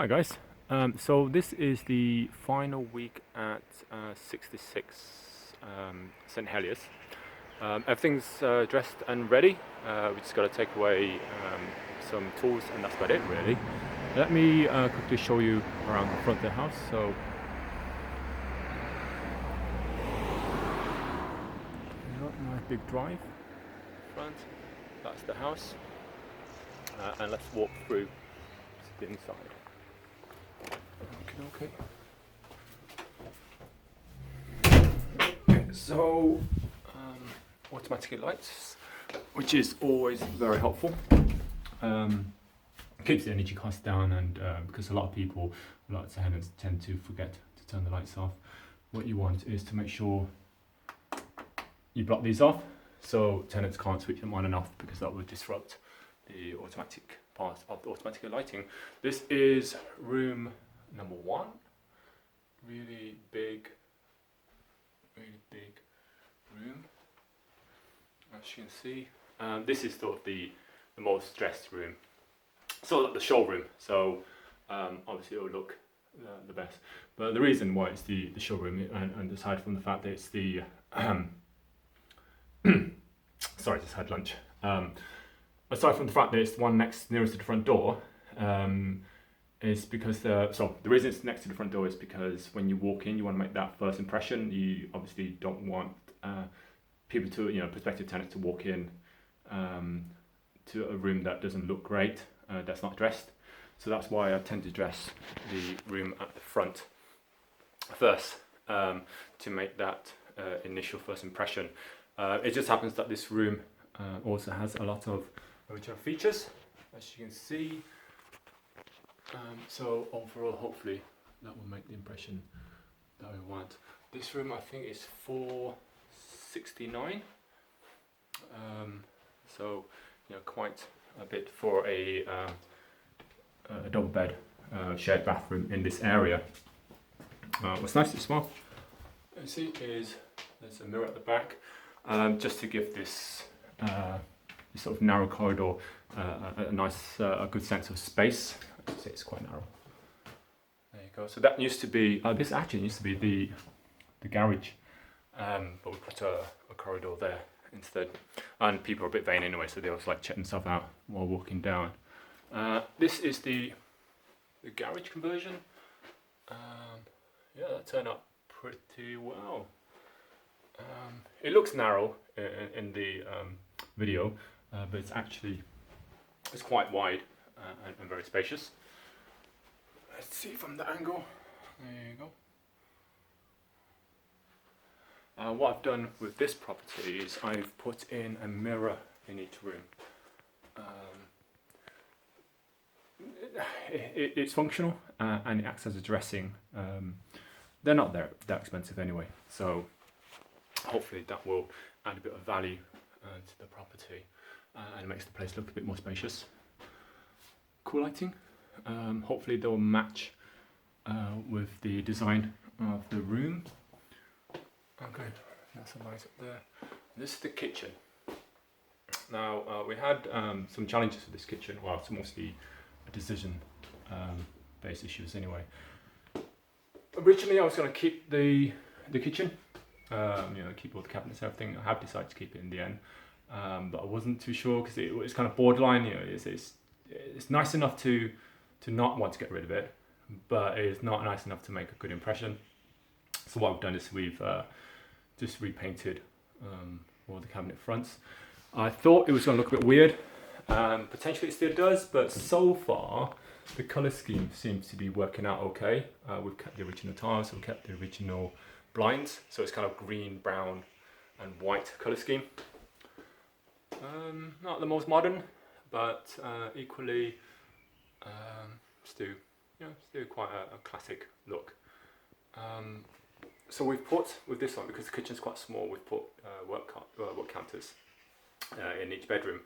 Hi guys. So this is the final week at 66 St Heliers. Everything's dressed and ready. We just got to take away some tools, and that's about it really. Let me quickly show you around the front of the house. So nice big drive front. That's the house, and let's walk through to the inside. Okay, so automatic lights, which is always very helpful. Keeps the energy costs down, and because a lot of people, like tenants, tend to forget to turn the lights off. What you want is to make sure you block these off, so tenants can't switch them on and off, because that would disrupt the automatic part of the automatic lighting. This is room number one. Really big room, as you can see. This is sort of the most stressed room, sort of like the showroom, so obviously it will look the best. But the reason why it's the showroom, and aside from the fact that it's the sorry, just had lunch. Aside from the fact that it's the one nearest to the front door, is because so the reason it's next to the front door is because when you walk in, you want to make that first impression. You obviously don't want people to, prospective tenants to walk in to a room that doesn't look great, that's not dressed. So that's why I tend to dress the room at the front first, to make that initial first impression. It just happens that this room also has a lot of original features, as you can see. So overall, hopefully that will make the impression that we want. This room, I think, is 469. So quite a bit for a double bed shared bathroom in this area. What's nice as well, you see, is there's a mirror at the back, just to give this sort of narrow corridor a nice, a good sense of space. It's quite narrow. There you go. So that used to be, this actually used to be the garage, but we put a corridor there instead. And people are a bit vain anyway, so they always like check themselves out while walking down. This is the garage conversion. Yeah, that turned out pretty well. It looks narrow in the video, but it's quite wide and very spacious. Let's see from the angle. There you go. What I've done with this property is I've put in a mirror in each room. It's functional, and it acts as a dressing. They're not that expensive anyway, so hopefully that will add a bit of value to the property, and it makes the place look a bit more spacious. Cool lighting. Hopefully they'll match with the design of the room. Okay, that's a light up there. This is the kitchen. Now we had some challenges with this kitchen. Well, it's mostly a decision based issues anyway. Originally I was going to keep the kitchen, keep all the cabinets and everything. I have decided to keep it in the end, but I wasn't too sure because it's kind of borderline. It's nice enough to not want to get rid of it, but it's not nice enough to make a good impression. So what I've done is we've just repainted all the cabinet fronts. I thought it was going to look a bit weird. Potentially it still does, but so far the colour scheme seems to be working out okay. We've kept the original tiles, we've kept the original blinds, so it's kind of green, brown and white colour scheme. Not the most modern, but equally still quite a classic look. So we've put, with this one, because the kitchen's quite small, we've put work counters in each bedroom,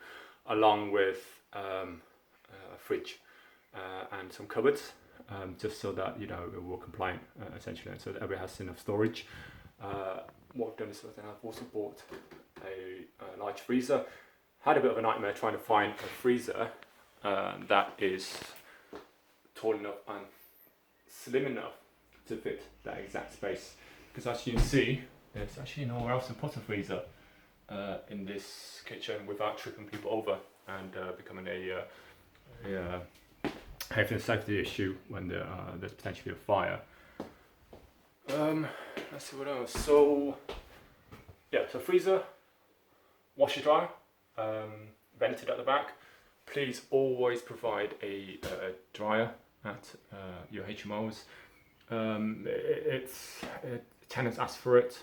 along with a fridge and some cupboards, just so that we're compliant essentially, and so that everybody has enough storage. What I've done is I've also bought a large freezer. Had a bit of a nightmare trying to find a freezer that is tall enough and slim enough to fit that exact space. Because as you can see, there's actually nowhere else to put a freezer in this kitchen without tripping people over and becoming a health and safety issue when there's potentially a fire. Let's see what else. So yeah, so freezer, washer dryer, vented at the back. Please always provide a dryer at your HMOs. Tenants ask for it.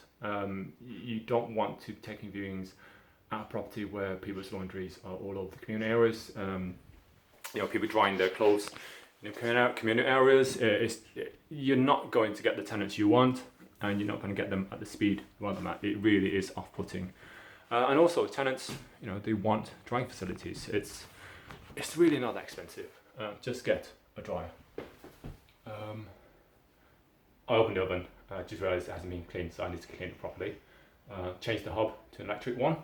You don't want to be taking viewings at a property where people's laundries are all over the community areas. People drying their clothes in community areas. You're not going to get the tenants you want, and you're not going to get them at the speed you want them at. It really is off-putting. And also, tenants, they want drying facilities. It's really not that expensive. Just get a dryer. I opened the oven. I just realised it hasn't been cleaned, so I need to clean it properly. Change the hob to an electric one,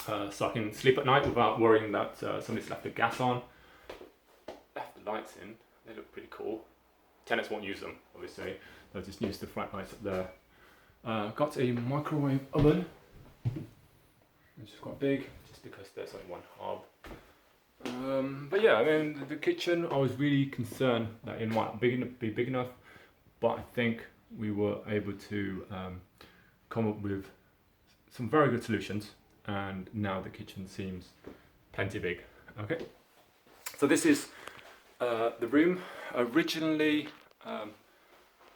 so I can sleep at night without worrying that somebody's left the gas on. Left the lights in. They look pretty cool. Tenants won't use them, obviously. They'll just use the flat lights up there. Got a microwave oven, which is quite big, just because there's only one hob. But yeah, I mean, the kitchen, I was really concerned that it might be big enough, but I think we were able to come up with some very good solutions, and now the kitchen seems plenty big. Okay, so this is the room. Originally,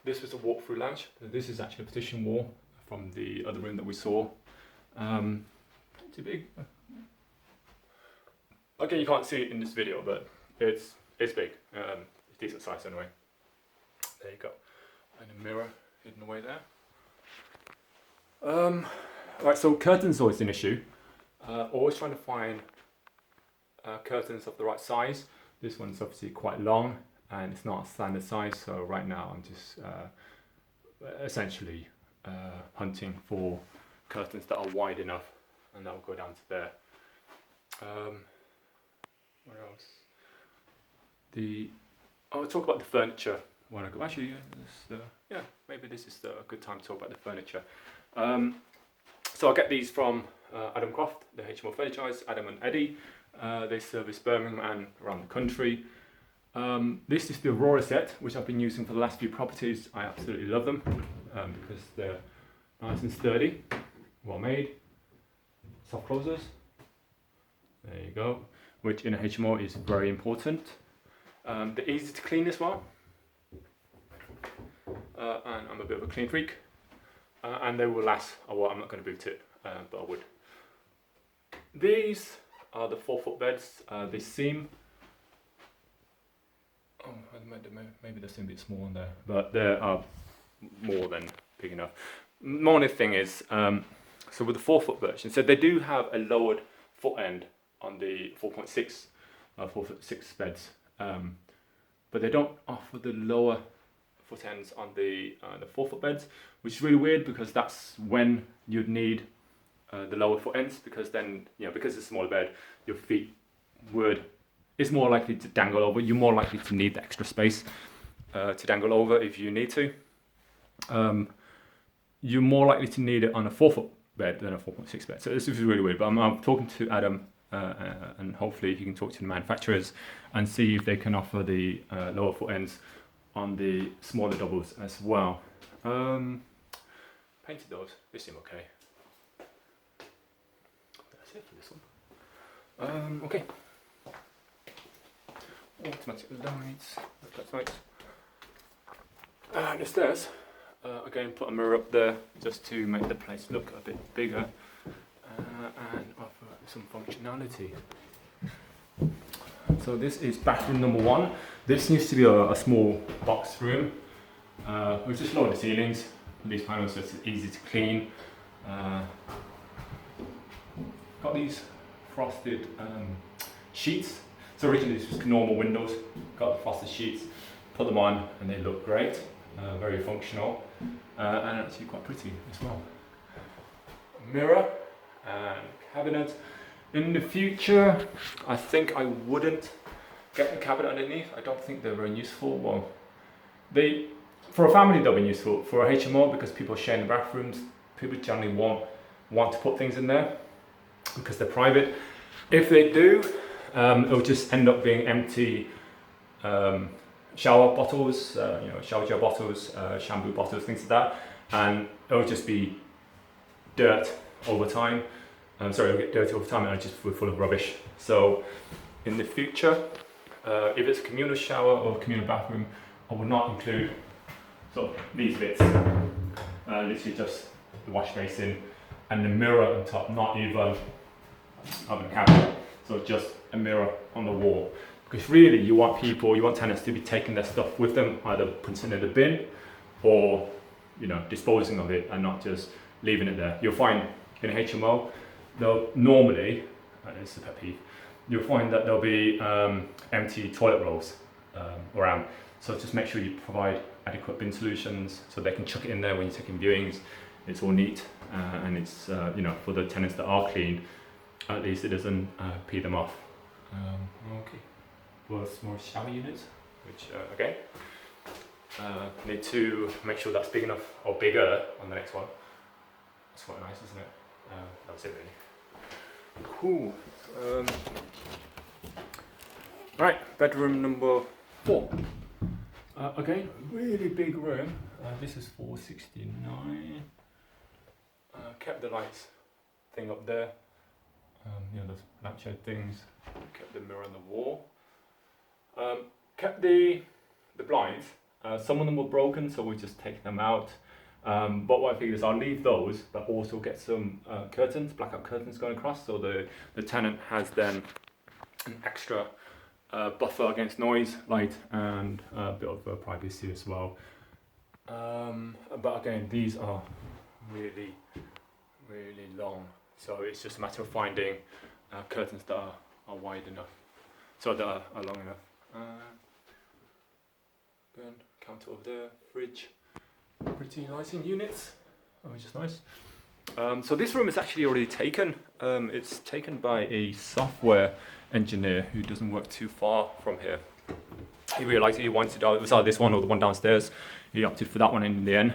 this was a walk-through lounge. This is actually a partition wall from the other room that we saw. Plenty big. Okay, you can't see it in this video, but it's big. It's decent size anyway. There you go. And a mirror hidden away there. Right, so curtains are always an issue. Always trying to find curtains of the right size. This one's obviously quite long and it's not a standard size, so right now I'm just essentially hunting for curtains that are wide enough, and that will go down to there. Where else? I'll talk about the furniture when I go. Actually, maybe this is a good time to talk about the furniture. So I get these from Adam Croft, the HMO franchise, Adam and Eddie. They service Birmingham and around the country. This is the Aurora set, which I've been using for the last few properties. I absolutely love them because they're nice and sturdy, well made, soft closers. There you go, which in a HMO is very important. They're easy to clean as well. And I'm a bit of a clean freak. And they will last a while. I'm not going to boot it, but I would. These are the 4-foot beds. They seem, maybe they seem a bit small on there, but they are more than big enough. My only thing is, so with the 4-foot version, so they do have a lowered foot end on the 4.6, 4'6" beds, but they don't offer the lower foot ends on the 4-foot beds, which is really weird because that's when you'd need the lower foot ends, because then, because it's a smaller bed, your feet is more likely to dangle over. You're more likely to need the extra space to dangle over if you need to. You're more likely to need it on a 4-foot bed than a 4.6 bed. So this is really weird, but I'm talking to Adam and hopefully he can talk to the manufacturers and see if they can offer the lower foot ends on the smaller doubles as well. Painted those, they seem okay. That's it for this one. Okay. Automatic lights, reflex lights. And the stairs, again, put a mirror up there just to make the place look a bit bigger and offer some functionality. So this is bathroom number 1. This needs to be a small box room. We've just lowered the ceilings. These panels are easy to clean. Got these frosted sheets. So originally this was normal windows. Got the frosted sheets, put them on, and they look great. Very functional, and actually quite pretty as well. Mirror and cabinet. In the future, I think I wouldn't get the cabinet underneath. I don't think they're very useful. Well, for a family they'll be useful. For a HMO, because people are sharing the bathrooms, people generally won't want to put things in there because they're private. If they do, it'll just end up being empty shower bottles, shower gel bottles, shampoo bottles, things like that, and it'll just be dirt over time. It'll get dirty over time and it'll just be full of rubbish. So in the future, if it's a communal shower or a communal bathroom, I will not include sort of these bits, literally just the wash basin and the mirror on top, not even of the cabinet, so just a mirror on the wall. Because really you want tenants to be taking their stuff with them, either putting it in the bin or disposing of it and not just leaving it there. You'll find in HMO, they'll normally, it's a pet peeve, you'll find that there'll be empty toilet rolls around. So just make sure you provide adequate bin solutions so they can chuck it in there when you're taking viewings. It's all neat and it's for the tenants that are clean, at least it doesn't pee them off. Okay. Well, small shower units, which again, need to make sure that's big enough or bigger on the next one. That's quite nice, isn't it? That's it really. Cool. Right, bedroom number 4. Again, really big room. This is 469. Kept the lights thing up there. Those lampshade things. Kept the mirror on the wall. Kept the blinds. Some of them were broken, so we just take them out. But what I figured is I'll leave those, but also get some curtains, blackout curtains going across, so the tenant has then an extra buffer against noise, light, and a bit of privacy as well. But again, these are really, really long, so it's just a matter of finding curtains that are wide enough, so that are long enough. Again, counter over there, fridge, pretty lighting units, which is nice. So this room is actually already taken. It's taken by a software engineer who doesn't work too far from here. He realised he wanted it was either this one or the one downstairs. He opted for that one in the end,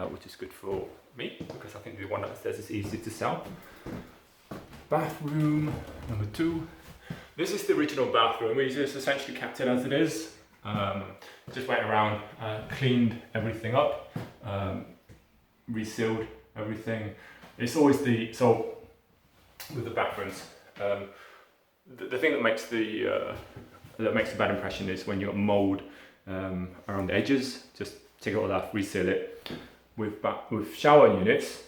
which is good for me because I think the one downstairs is easy to sell. Bathroom number 2. This is the original bathroom. We just essentially kept it as it is. Just went around, cleaned everything up, resealed everything. It's always so with the bathrooms. The thing that makes the bad impression is when you got mold around the edges. Just take it all off, reseal it. With shower units,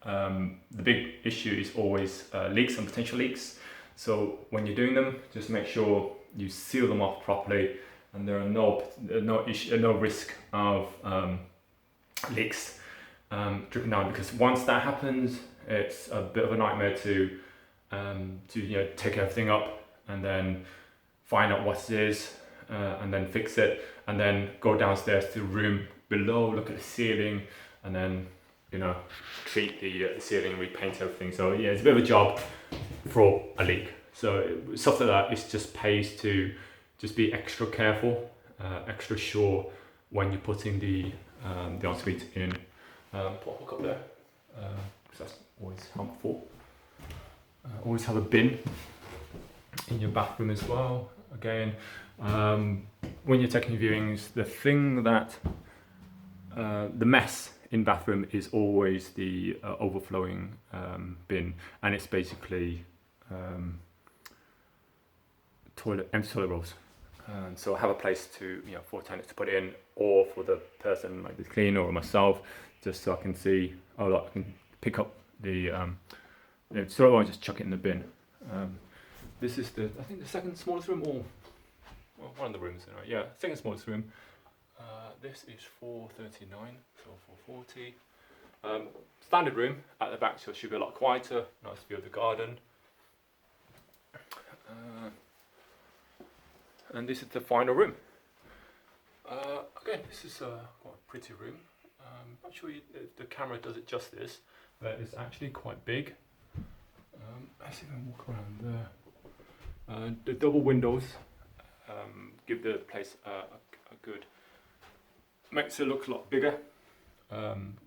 the big issue is always leaks and potential leaks. So when you're doing them, just make sure you seal them off properly, and there are no risk of leaks dripping down. Because once that happens, it's a bit of a nightmare to take everything up and then find out what it is and then fix it, and then go downstairs to the room below, look at the ceiling, and then treat the ceiling, repaint everything. So yeah, it's a bit of a job for a leak. So stuff like that, it just pays to just be extra careful, extra sure when you're putting the ensuite in. Put a hook up there, because that's always helpful. Always have a bin in your bathroom as well. Again, when you're taking viewings, the thing that the mess in bathroom is always the overflowing bin, and it's basically empty toilet rolls. So have a place for tenants to put in, or for the person like the cleaner or myself, just so I can see. I can pick up the toilet roll and just chuck it in the bin. This is I think the second smallest room, or one of the rooms. Yeah, second smallest room. This is 439, so 440. Standard room at the back, so it should be a lot quieter. Nice view of the garden. And this is the final room. Again, this is quite a pretty room. Not sure the camera does it justice, but it's actually quite big. Let's see if I can walk around there. The double windows, give the place a good, makes it look a lot bigger,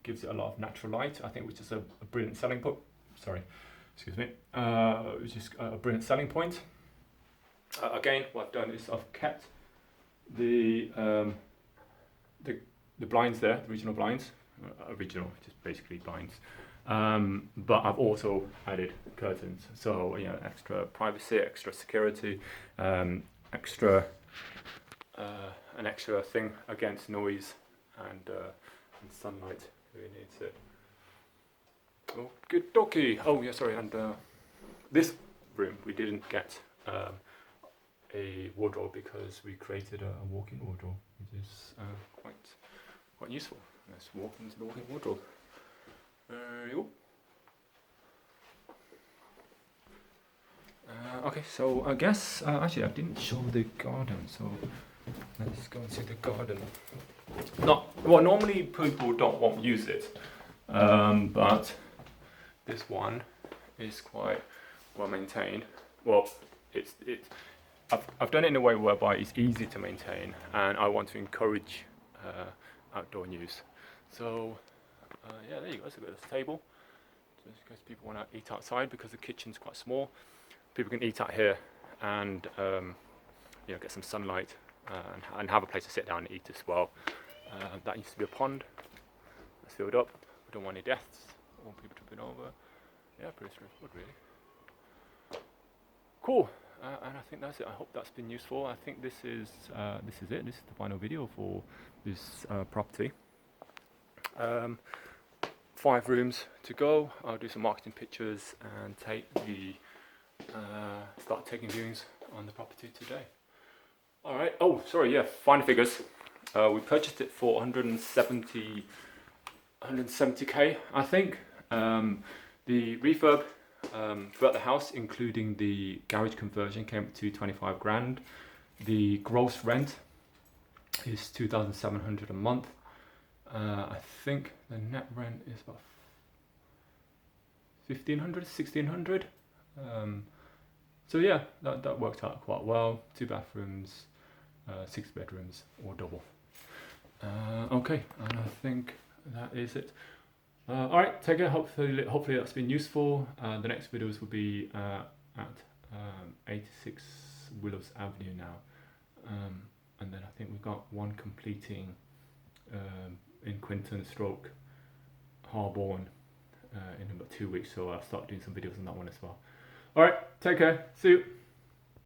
gives it a lot of natural light, I think, which is a brilliant selling point. Sorry, excuse me, which is a brilliant selling point. Again, what I've done is I've kept the blinds there, the original blinds, just basically blinds. But I've also added curtains, so you know, extra privacy, extra security, extra an extra thing against noise and sunlight. Who needs it? Oh, good doggy. Oh yeah, sorry. And this room we didn't get a wardrobe because we created a walk-in wardrobe, which is quite useful. Let's walk into the walk-in wardrobe. There you go. Okay, so I guess actually I didn't show the garden, so let's go and see the garden. Normally people don't want to use it, but this one is quite well maintained. Well, I've done it in a way whereby it's easy to maintain, and I want to encourage outdoor use. So yeah, there you go. So we've got this table. So in case people want to eat outside, because the kitchen's quite small, people can eat out here and you know, get some sunlight and have a place to sit down and eat as well. That used to be a pond. It's filled up. We don't want any deaths. I want people tripping over. Yeah, pretty straightforward, really. Cool. And I think that's it. I hope that's been useful. I think this is it. This is the final video for this property. 5 rooms to go. I'll do some marketing pictures and start taking viewings on the property today. All right. Oh, sorry. Yeah. Final figures. We purchased it for 170k, I think. The refurb throughout the house, including the garage conversion, came up to 25 grand. The gross rent is 2,700 a month. I think the net rent is about 1,500, 1,600. So yeah, that worked out quite well. 2 bathrooms, 6 bedrooms, or double. Okay, and I think that is it. All right, take care. Hopefully that's been useful. The next videos will be at 86 Willows Avenue now, and then I think we've got one completing in Quinton Stroke Harborne in about 2 weeks. So I'll start doing some videos on that one as well. All right, take care. See you.